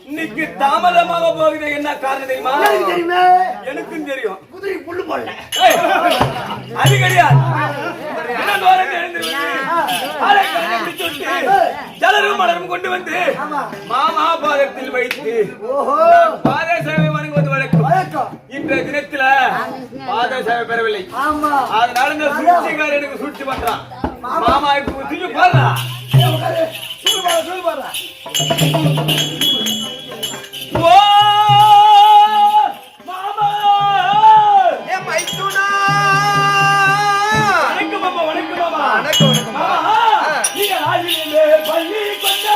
இன்னைக்கு தாமதமாக போகுது. என்ன காரணம் தெரியுமா? எனக்கும் தெரியும். குதிரை புல்லு போடல அது கிடையாது. ஜலரும் மலரும் கொண்டு வந்து மாமா பாதத்தில் வைத்து பாத சேவை வணங்குவது வழக்கம். இன்றைய தினத்துல பாத சேவை பெறவில்லை. அதனால இந்த சூழ்ச்சிக்காரர் எனக்கு சூழ்ச்சி பண்றான். மாமா இப்ப தூக்கி பாருடா. ஓ மாமா ஏ மைத்துனா வணக்கம் மாமா. வணக்கம் மாமா. வணக்கம் மாமா நீங்க ராஜிலே பள்ளி கொண்ட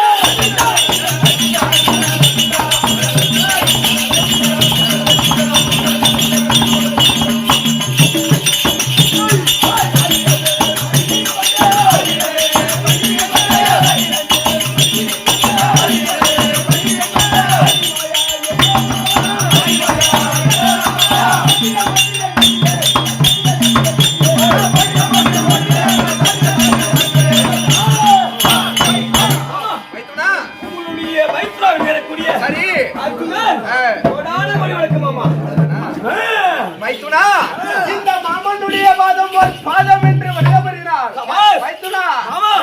இந்த மாமனுடைய பாதம் பாதம் என்று வழிபடுகிறார். மைத்துனா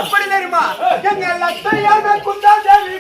எப்படி தெரியுமா? எங்கள் அத்தையான குந்தாதேவி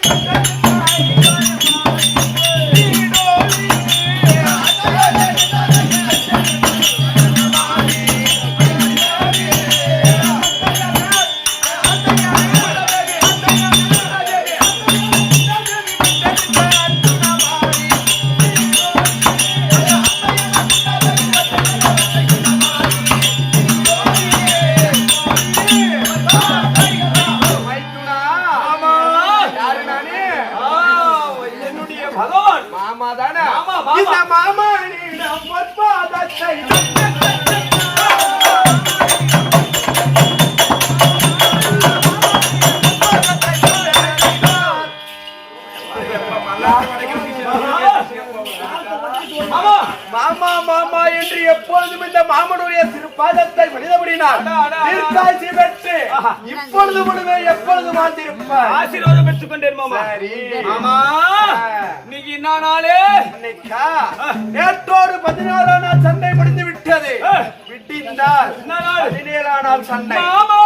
மாமா மாமா என்று எப்பொழுதும் இந்த மாமனுடைய திருப்பாதத்தை மனிதபடினார் தீர்க்காட்சி பெற்று இப்பொழுது முழுவே எப்பொழுது மாத்திருப்பார். ஆசீர்வாதம் பெற்றுக் கொண்டேன் மாமா. மாமா இன்னைக்கு என்ன நாளே? நேற்றோடு 16ஆம் நாள் சண்டை முடிந்து விட்டது. விட்டிருந்தால் 17ஆம் நாள் சண்டை. மாமா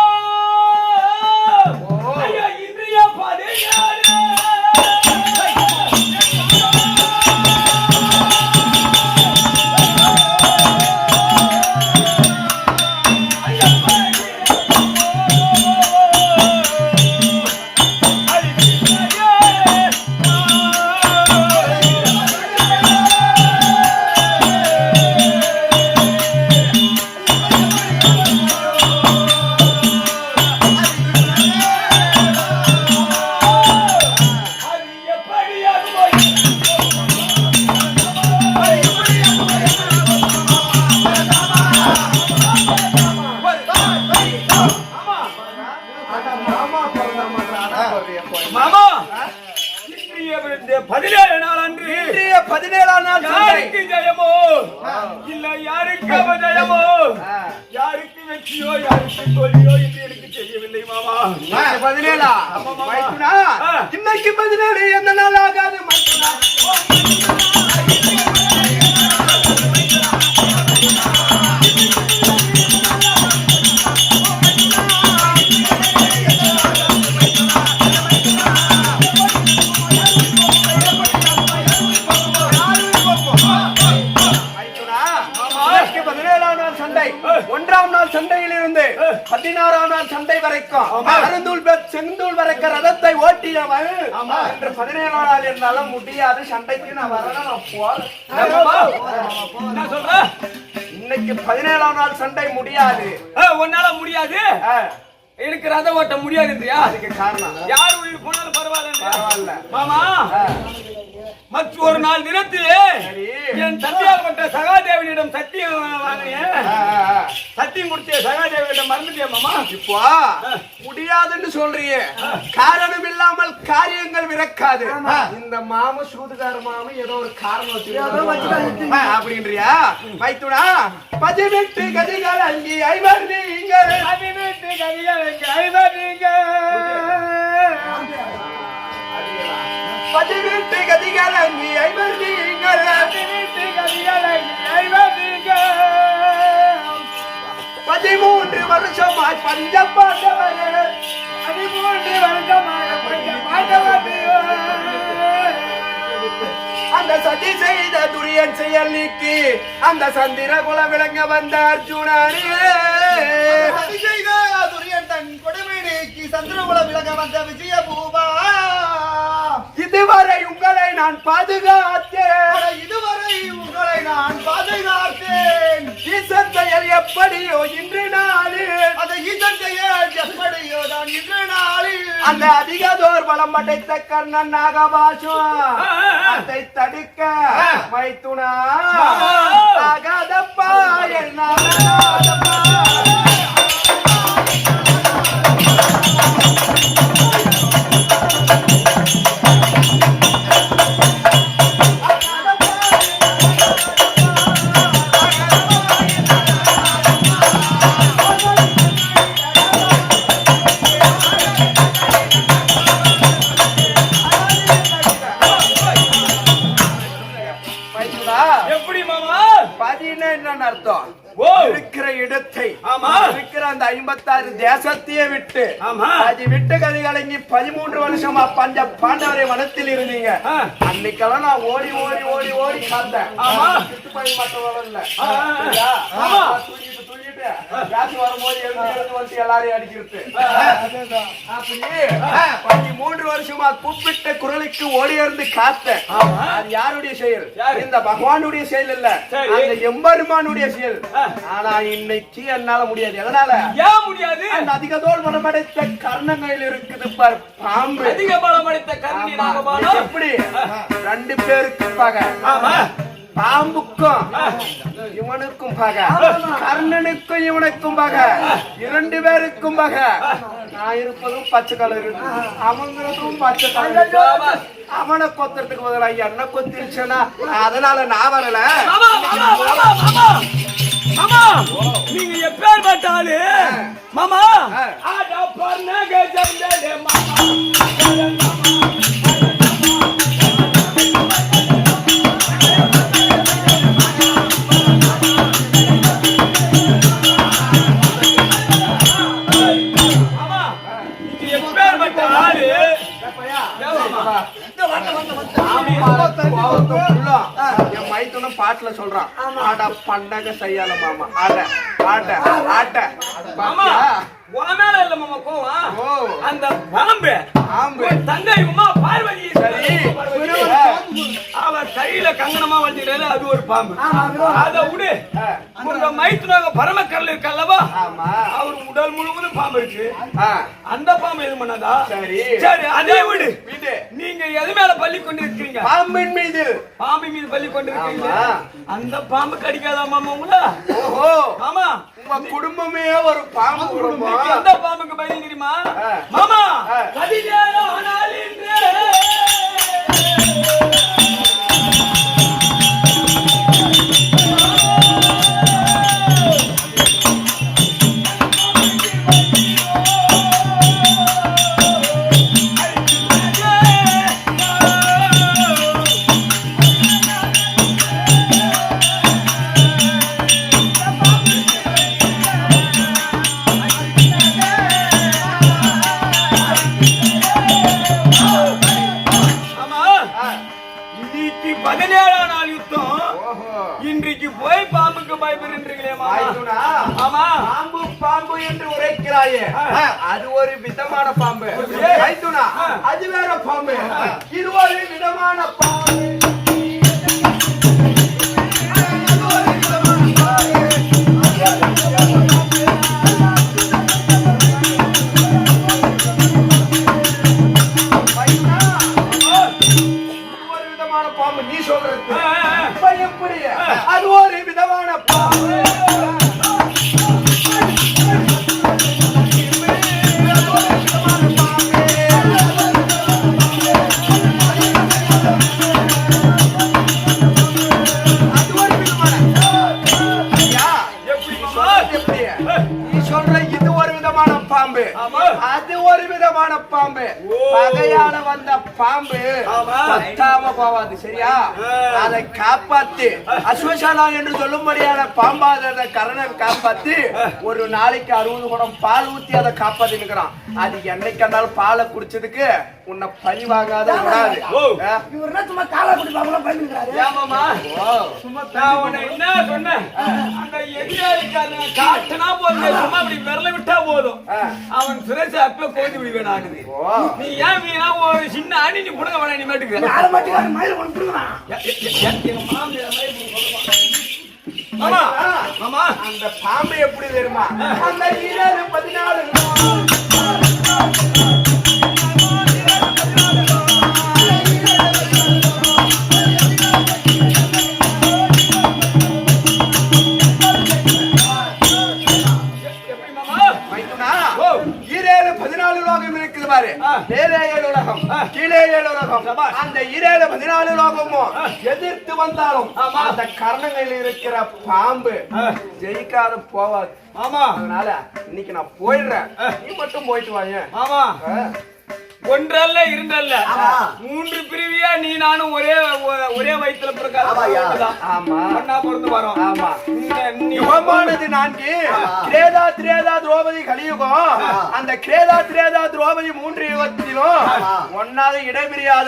இன்றைய 16 மாமா இன்றைய 17 நாள் அன்று இன்றைய 17ஆம் நாள் யாருக்கு ஜெயமோ இல்ல யாருக்கு அபஜயமோ, யாருக்கு வெற்றியோ யாருக்கு தோல்வியோ என்று எனக்கு தெரியவில்லை மாமா. 17 மைத்துனா இன்னைக்கு 17 எந்த நாள் ஆகாது மைத்துனா. சண்டையில் இருந்து 16ஆம் நாள் சண்டை வரைக்கும் செந்தூள் வரைக்க ரதத்தை ஓட்டியவன் என்று 17ஆம் நாள் இருந்தாலும் முடியாது. சண்டைக்கு நான் வரணும் சொல்றேன். இன்னைக்கு 17ஆம் நாள் சண்டை முடியாது. உன்னால முடியாது. எனக்கு ரதம் ஓட்ட முடியாதுன்றியா? அதுக்கு காரணம் யார் உயிர் போனாலும் பரவாயில்ல மாமா. மற்றொரு நாள் தினத்திலே என் சத்தியாகப்பட்ட சகாதேவனிடம் சத்தியம் வாங்கினேன். சத்தியம் கொடுத்த சகாதேவியிடம் மறந்துட்டியா மாமா? இப்போ முடியாதுன்னு சொல்றீங்க. காரணம் இல்லாமல் காரியங்கள் விரக்காது. இந்த மாம சூதுகார மாம ஏதோ ஒரு காரணம் வச்சு அப்படின்றியா? மைத்துனா 18 கதிகள் அங்கி 5 நீங்க 18 கதிகள் அங்கி 5 நீங்க 18 கதிகள் அங்கி 5 நீங்க 18 கதிகள் அங்கி 5 நீங்க 13 வருஷமாய் பஞ்ச பாண்டவரே 13 வருஷமாய் பஞ்ச பாண்டவரே அந்த அந்த சதி செய்த துரியன் செயல் நீக்கி அந்த சந்திர குல விளங்க வந்த அர்ஜுனனே சதி செய்த துரியன் தன் கொடுமை நீக்கி சந்திரகுல விளங்க வந்த விஜய பூபா இதுவரை உங்களை நான் பாதுகாத்தேன் இதுவரை உங்களை நான் பாதுகாத்தேன் ஈசன் செயல் எப்படியோ இன்று நாளில் அந்த ஈசன் செயல் எப்படியோ தான் இன்று நாளில் அந்த அதிகதோர் பலம் படைத்த கர்ணன் நாகபாசம் அதை தடுக்க மைத்துனா ஆகாதப்பா என்ன எப்படி மாமா? பதினா என்னன்னு அர்த்தம்? ஓ, இருக்கிற இடத்தை ஆமா, இருக்கிற அந்த 56 தேசத்தையே விட்டு ஆமா, அது விட்டு கதை கலங்கி 13 வருஷமா பஞ்ச பாண்டவரை வனத்தில் இருந்தீங்க. அன்னைக்கெல்லாம் நான் ஓடி ஓடி ஓடி ஓடி காத்தேன். ஆமா, சுற்றுப்பயணம் மட்டும் வரல. ஆமா, தூங்கிட்டு ஜாதி வரும்போது எழுந்து வந்து எல்லாரையும் அடிக்கிறது. அப்படி 13 வருஷமா கூப்பிட்ட குரலுக்கு ஓடி இருந்து காத்தேன். அது யாருடைய செயல்? இந்த பகவானுடைய செயல் இல்ல, அந்த எம்பெருமானுடைய செயல். ஆனா இன்னைக்கு என்னால முடியாது. எதனால? ஏன் முடியாது? அந்த அதிக தோல் பலமடைத்த கர்ணங்கள் இருக்குது பார், பாம்பு. அதிக பலமடைத்த கர்ணி நாகபாணம் எப்படி 2 பேருக்கு பகை. பாம்புக்கும் இவனுக்கும் பகை, கர்ணனுக்கும் இவனுக்கும் பகை, 2 பேருக்கும் பகை. நான் இருப்பதும் பச்சை கலர், அவங்களுக்கும் பச்சை கலர். அவனை கொத்துறதுக்கு பதிலாக என்ன கொத்திருச்சனா, அதனால நான் வரல. மாமா, நீங்க எப்பேர் பட்டாலு மாமா? ஆடா பர்னக ஜந்தே மாமா. பாட்டுல சொல்றான், ஆட பண்டக செய்யல மாமா, ஆட ஆட ஆட்ட. மாமா உனமேல இல்ல மாமா கோவம். ஓ, அந்த பாம்பு பாம்பு தங்கை உமா பார்வதி, சரி, அவ கையில கங்கணமா வச்சுக்கிறாரு, அது ஒரு பாம்பு. அத விடு, உங்க மைத்துனாக பரமக்கடல் இருக்கல்லவா, அவர் உடல் முழுவதும் பாம்பு இருக்கு. அந்த பாம்பு எது பண்ணாதா? சரி சரி, அதே விடு. விடு. நீங்க எது மேல பள்ளி கொண்டு இருக்கீங்க? பாம்பின் மீது. பாம்பு மீது பள்ளி கொண்டு இருக்கீங்க. அந்த பாம்பு கடிக்காதா மாமா உங்கள? ஓஹோ, மாமா உங்க குடும்பமே ஒரு பாம்பு குடும்பம். எந்த பாம்புக்கு பயம் தெரியுமா மாமா? கதிரேரோ ஆனாலின்றே இன்றைக்கு போய் பாம்புக்கு பயப்படுறீங்களே மாமா? பாம்பு பாம்பு என்று உரைக்கிறாயே, அது ஒரு விதமான பாம்பு. அது வேற பாம்பு, இது ஒரு விதமான பாம்பு. பாம்பு நீ சொல்றது எப்படி? அது ஒரு விதமான பாம்பு. நீ சொல்ற இது ஒரு விதமான பாம்பு. பாம்பு. அது ஒரு விதமான பாம்பு. பகையால வந்த பாம்பு பத்தாம போவாது. சரியா? அதை காப்பாத்தி அஸ்வசாலா என்று சொல்லும்படியான பாம்பாத கரணன் காப்பாத்தி ஒரு நாளைக்கு 60 குடம் பால் ஊத்தி அதை காப்பாத்தி நிற்கிறான். அது என்னைக்கு இருந்தாலும் பாலை குடிச்சதுக்கு உன்னை பழி வாங்காத விடாது. சும்மா காலை குடி பாம்பு பயந்துக்கிறாரு. நான் உன்னை என்ன சொன்னேன்? அந்த எதிராளிக்காரன் காட்டுனா போதும், சும்மா அப்படி விரல விட்டா போதும், அவன் சிரசை அப்ப கோதி விடுவேன் ஆகுது. நீ ஏன் வீணா ஒரு சின்ன அணி நீ புடுங்க வேணா, நீ மாட்டுக்கு அந்த பாம்பு எப்படி தெரியுமா? அந்த 14 லோகம் இருக்குது பாரு. மேலே 7 உலகம், கீழே 7 உலகம். அந்த 14 லோகமும் எதிர்த்து வந்தாலும் அந்த கர்ணங்களில் இருக்கிற பாம்பு ஜெயிக்காத போவாது. அதனால இன்னைக்கு நான் போயிடுறேன், நீ மட்டும் போயிட்டு வாங்க. ஒன்றல்ல இரண்டல்ல 3 பிரிவியா நீ நானும் ஒரே வயித்துல பிறக்காத. ஒண்ணா பிறந்து வரோம். யுகமானது 4. கிரேதா திரேதா திரௌபதி கலியுகம். அந்த கிரேதா திரேதா திரௌபதி 3 யுகத்திலும் ஒன்னாவது இடைபிரியாத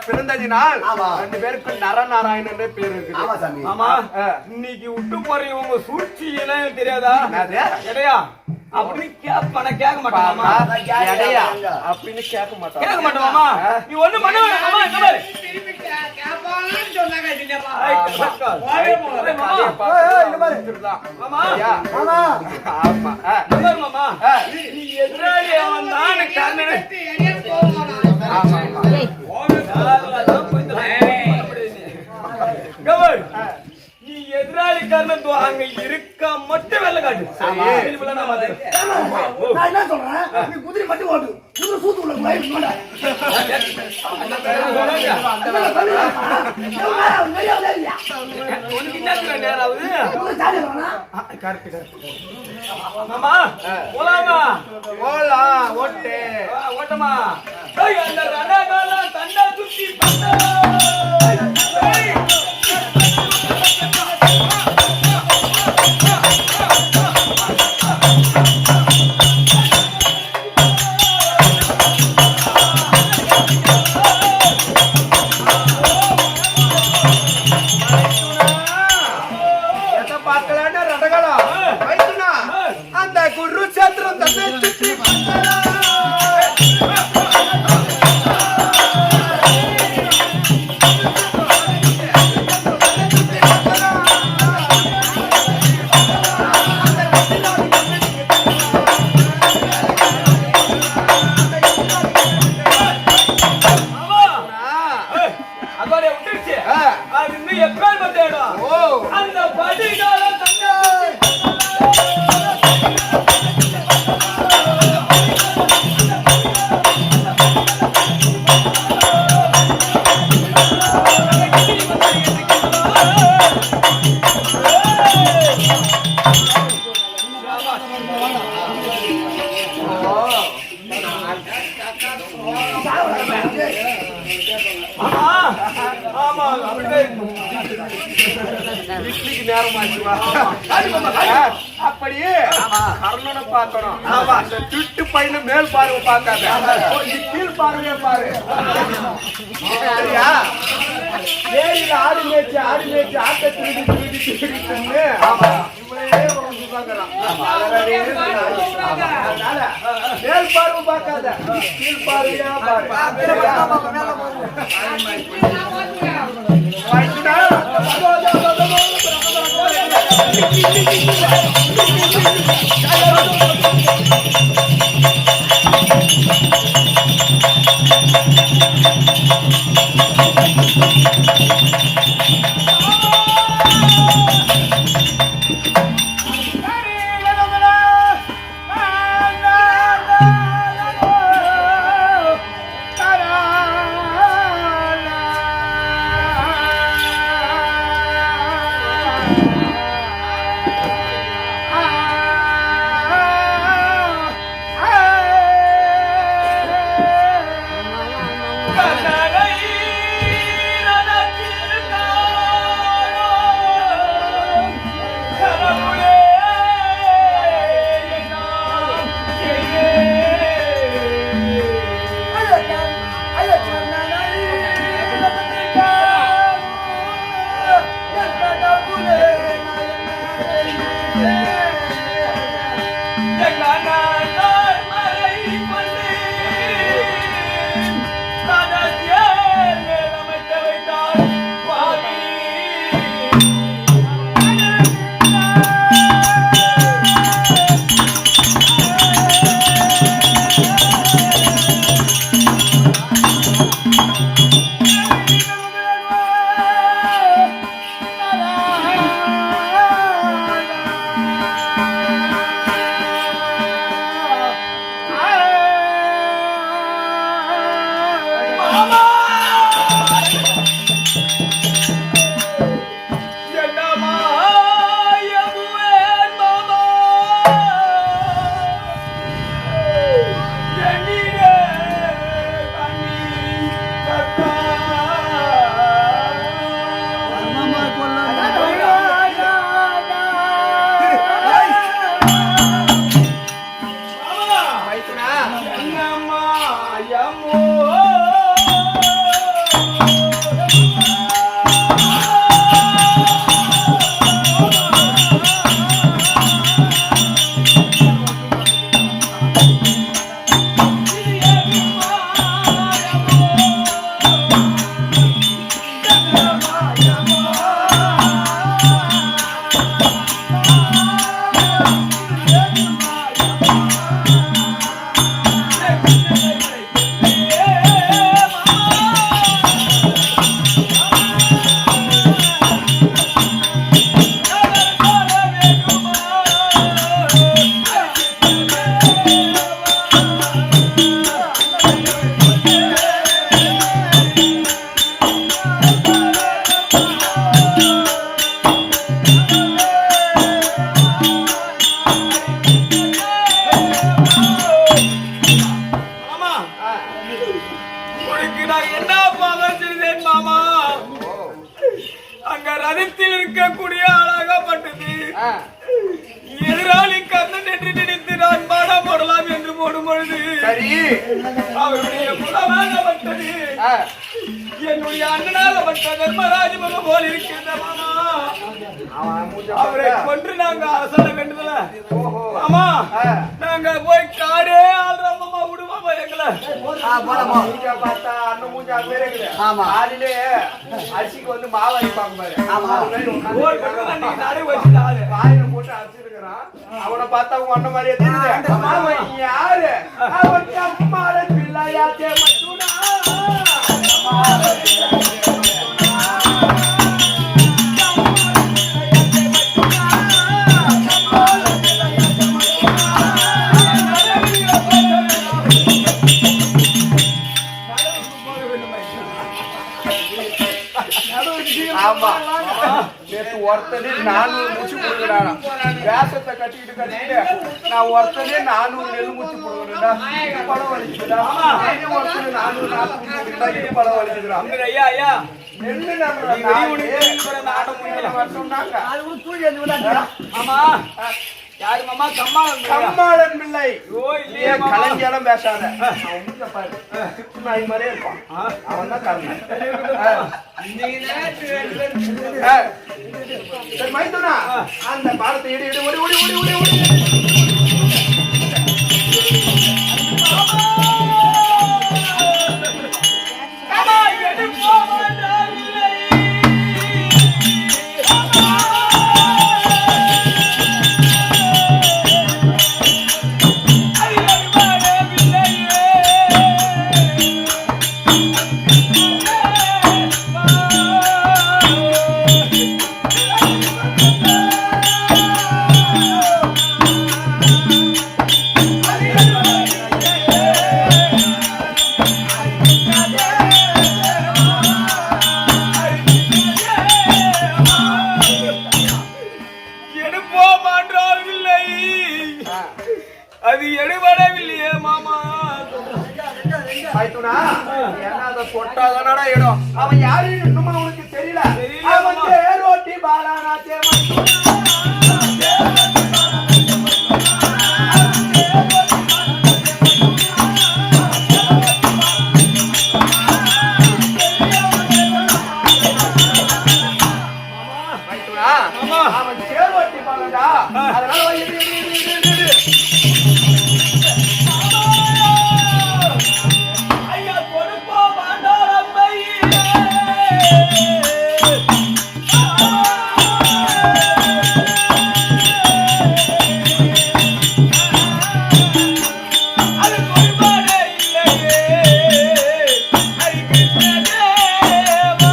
பிறந்ததினால் 2 பேருக்கு நரநாராயணன் என்ற பேர் இருக்குது. ஆமா, இன்னைக்கு விட்டு போற இவங்க சூழ்ச்சி எல்லாம் தெரியாதா? கிடையா அப்படின்னு கேட்க மாட்டாமா? அப்படின்னு கேட்க மாட்டோமா? நீ ஒண்ணு பண்ண வேணாமா? இந்த மாதிரி நீ எதிராளி அவன் தான் கர்ணன். நீ எதிராளி காரணம் அங்க இருக்க மட்டும் வெள்ள காட்டு. நான் என்ன சொல்றேன், நீ குதிரை மட்டும் ஓட்டு, குதிரை சூத்து உள்ள ஓட்டமா அந்த ரணகாலம் தண்டா சுத்தி இட்லிக்கு நேரம் அப்படியே கர்ணனை பார்க்கணும். அந்த திட்டு பையன மேல் பார்வை பார்க்காத, கீழ் பார்வையே பாரு. சரியா? ஏரியில ஆடு மேய்ச்சி ஆட்டை திருடி இவளே அதனால மேல் பார்வை பார்க்காத, கீழ் பார்வையா பாரு. ரதத்தில் இருக்கக்கூடிய அழகப்பட்டது எதிராளி கண்ணன் என்று நினைத்து நான் பாட போடலாம் என்று போடும் பொழுது அவருடைய குலமாகப்பட்டது என்னுடைய அண்ணனாகப்பட்ட தர்மராஜ மகன் போல் இருக்கின்ற மாமா அவரை கொன்று நாங்க அரசாண வேண்டுதல ஆமா நாங்க போய் காடே ஆள்றோம் மாமா விடுவாமா எங்களை பார்த்தா அண்ணன் மூஞ்சா பேரே ஆடிலே அரிசிக்கு வந்து மாவு அரிப்பாங்க வாயில போட்டு அரிச்சிருக்கிறான் அவனை பார்த்தா உங்க அண்ணன் மாதிரியே தெரியுது யாரு அவன் பிள்ளையாச்சே மட்டும் ஆமா நேற்று ஒருத்தனே 400 மூச்சு போடுறானா வேஷத்தை கட்டிட்டு நான் ஒருத்தனே 400 நெல் மூச்சு போடுறேன்டா படம் வலிக்குதுடா ஒருத்தனே 400 படம் வலிக்குதுடா ஐயா ஐயா நெல்லு ஆமா யாரு மாமா கம்மாளன் பிள்ளை கலைஞாலும் பேசாத மாதிரியே இருப்பான் அவன் தான் காரணம் சரி மைத்துனா அந்த பாலத்தை இடி இடி ஓடி ஓடி ஓடி ஓடி ஓடி அது எடுபடவில்லையே மாமா போட்டாதானடா இடம் அவன் யாரு இன்னும் உனக்கு தெரியல அவன் தேரோட்டி பாலானாச்சே அவன் தேரோட்டி பாலடா அதனால ஐயா கொடுப்போம் ஆண்டோரம்பை அது கொடுப்பானே இல்லையே ஹரிகிருஷ்ண தேவா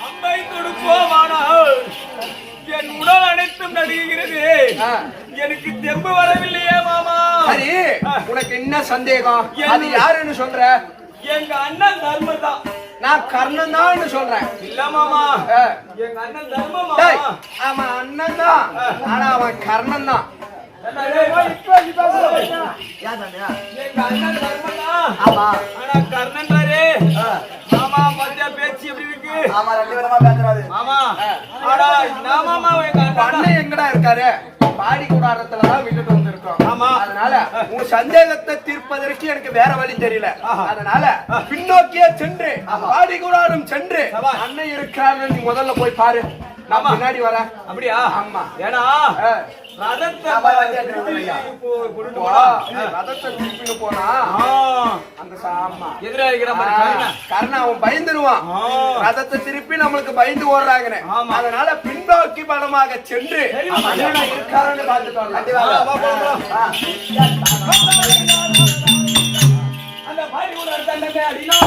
அம்பை கொடுப்போமானால் என் உடல் அனைத்தும் நடுங்குகிறது. எனக்கு தெம்பு வரவில்லையே மாமா. சரி, உனக்கு என்ன சந்தேகம்? அது யாருன்னு சொல்ற? எங்க அண்ணன் தர்மம் தான். நான் கர்ணன் தான் சொல்றேன். இல்ல மாமா, எங்க அண்ணன் தர்மம் டேய், மாமா. அவன் அண்ணன் தான், ஆனா அவன் கர்ணன் தான். எங்க அண்ணன் தர்மம் தான். ஆமா ஆனா கர்ணன்றாரே. மாமா பத்தியா பேச்சு எப்படி இருக்கு? ஆமா 2 பேருமா பேசுறாரு. மாமா ஆனா நான் மாமா எங்க உன் அண்ணன் அண்ணன் எங்கடா இருக்காரு? பாடி கூடாரத்துலதான் விட்டுட்டு வந்திருக்கோம். ஆமா. அதனால உன் சந்தேகத்தை தீர்ப்பதற்கு எனக்கு வேற வழி தெரியல. அதனால பின்னோக்கியே சென்று பாடி கூடாரம் சென்று அண்ணன் இருக்காருன்னு நீ முதல்ல போய் பாரு. நான் பின்னாடி வரேன். அப்படியா? ஆமா. ஏன்னா ரதத்தை கொண்டு போ. போனா ரதத்தை திருப்பின்னு போனா அந்த சாமா எதிராளிகிற கர்ணன் அவன் பயந்துருவான். ரதத்தை திருப்பி நம்மளுக்கு பயந்து ஓடுறாங்கன்னு. ஆமா. அதனால பின்னோக்கி பலமாக சென்று அண்ணன் இருக்காருன்னு பார்த்துட்டு அந்த பாடி கூட தண்டனை அடினா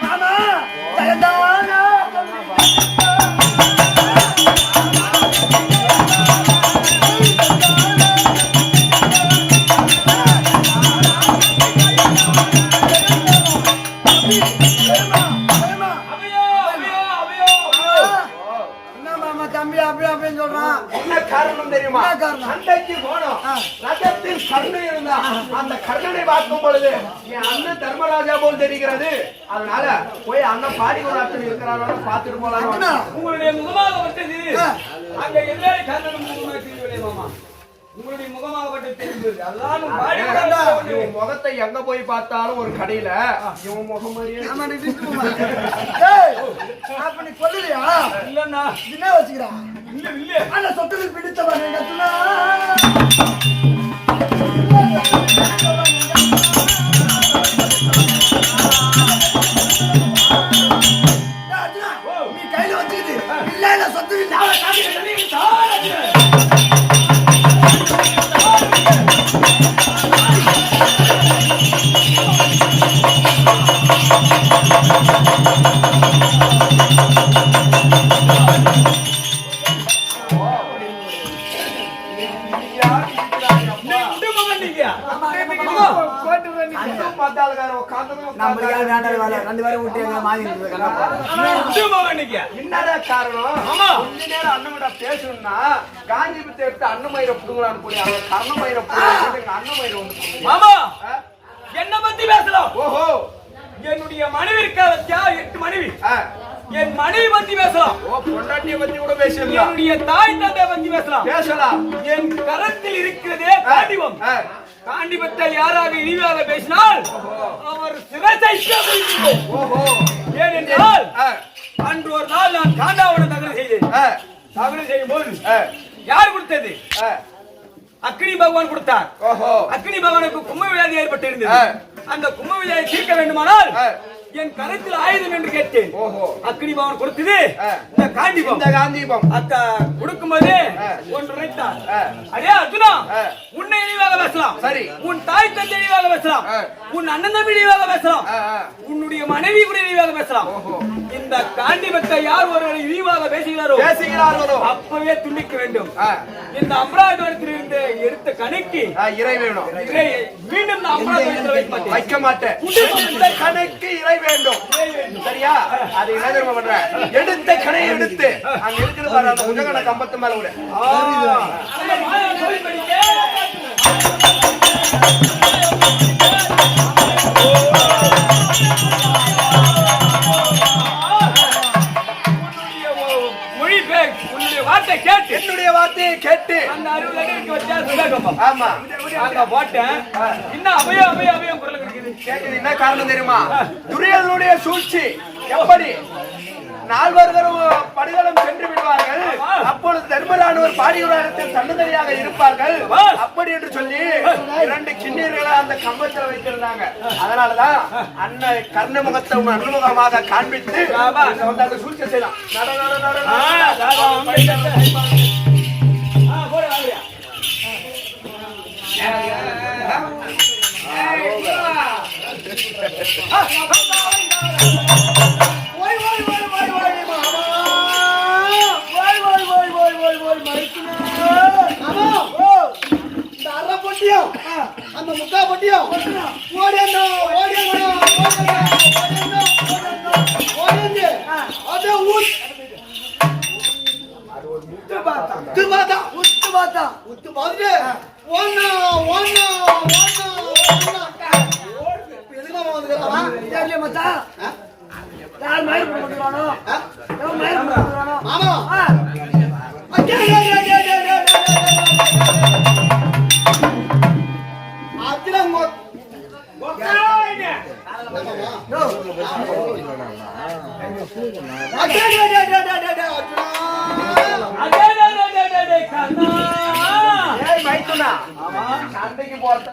மாமா ஜெயந்தானா என்ன மாமா தம்பி அப்படின்னு சொல்றான். என்ன காரணம் தெரியுமா? என்ன காரணம்? சண்டைக்கு போனோம். ரதத்தில் கர்ணன் இருந்தான். அந்த கர்ணனை பார்க்கும் பொழுது என் அண்ணன் தர்மராஜா போல் தெரிகிறது. அதனால போய் அண்ணன் பாடி கூடாரத்தில் இருக்கிறாரோ பார்த்துட்டு போலாம். உங்களுடைய முகமாக பட்டது அங்க எதிராளி கர்ணன் முகமாக தெரியவில்லை மாமா. உங்களுடைய முகமாக பட்டு தெரிந்தது அதான் பாடி கூட இவன் முகத்தை எங்க போய் பார்த்தாலும் ஒரு கடையில இவன் முகம் மாதிரியே ஆமா நீ விட்டு போமா. டேய் அப்ப நீ கொல்லுறியா? இல்லன்னா என்ன வச்சுக்கறா? இல்ல இல்ல அந்த சொத்துக்கு பிடிச்சவன் எங்க துணா நீ கையில வச்சுக்கிட்டு இல்ல சொத்து இல்ல என்னடா காரணம்? கொஞ்ச நேரம் அண்ணன் பேசணும்னா காஞ்சிபுரத்தை எடுத்து அண்ணமயிரை புடுங்கலான்னு போய் அவங்க கர்ணமயிரை புடுங்க அண்ணமயிரை வந்து மாமா என்ன பத்தி பேசலாம். ஓஹோ என்னுடைய மனைவி இருக்கா 8 மனைவி. என் மனைவி பத்தி பேசலாம். ஓ பொண்டாட்டிய பத்தி கூட பேசலாம். என்னுடைய தாய் தந்தை பத்தி பேசலாம். பேசலாம். என் கரத்தில் இருக்கிறதே காண்டிபம். காண்டிபத்தை யாராக இழிவாக பேசினால் அவர் சிரசை. ஓஹோ ஏனென்றால் அன்று ஒரு நாள் நான் காண்டாவன தகவல் செய்தேன். தகவல் செய்யும் போது யார் கொடுத்தது? அக்னி பகவான் கொடுத்தார். ஓஹோ அக்னி பகவானுக்கு கும்ப வியாதி ஏற்பட்டு இருந்தது. அந்த கும்ப வியாதியை தீர்க்க வேண்டுமானால் என் கரத்தில் ஆயுதம் என்று கேட்டேன். ஓஹோ அக்னி பகவான் கொடுத்தது இந்த காண்டிபம். இந்த காந்திபம் அத்த கொடுக்கும்போது ஒன்று உரைத்தார். அடே அர்ஜுனா, உன்னை இழிவாக பேசலாம். சரி. உன் தாய் தந்தை இழிவாக பேசலாம். உன் அண்ணன் தம்பி இழிவாக பேசலாம். உன்னுடைய மனைவி கூட இழிவாக பேசலாம். இந்த காண்டிபத்தை யார் ஒருவர் இழிவாக பேசுகிறாரோ அப்பவே துண்டிக்க வேண்டும். இந்த அமராவதி இருந்து எடுத்த கணக்கு இறை வேணும். மீண்டும் நான் அமராவதி வைக்க மாட்டேன். கணக்கு இறை வேண்டும். சரியா? அது என்ன தெரியுமா பண்ற? எடுத்த கடையை எடுத்து அங்க இருக்கிற பாரு அந்த உஜகன கம்பத்து மேல விட. உன்னுடைய வார்த்தை கேட்டு என்னுடைய வார்த்தையை கேட்டு அந்த 60 அடிக்கு வச்சா சுதாகப்பம் ஆமா அங்க போட்டேன் இன்னும் அபயம் குரல் இருக்குது கேட்குது. என்ன காரணம் தெரியுமா? துரியோதனுடைய சூழ்ச்சி எப்படி? நால்வர்களும் படுகளம் சென்று விடுவார்கள். அப்பொழுது தர்மரானவர் பாடியுராடத்தில் தன்னந்தனியாக இருப்பார்கள். அப்படி என்று சொல்லி 2 கிண்ணீர்களை அந்த கம்பத்தில் வைத்திருந்தாங்க. அதனாலதான் அண்ணன் கர்ணமுகத்தை அனுமுகமாக காண்பித்து அந்த சூழ்ச்சி செய்யலாம். அந்த முக்கா பொட்டியும் சண்டைக்கு போற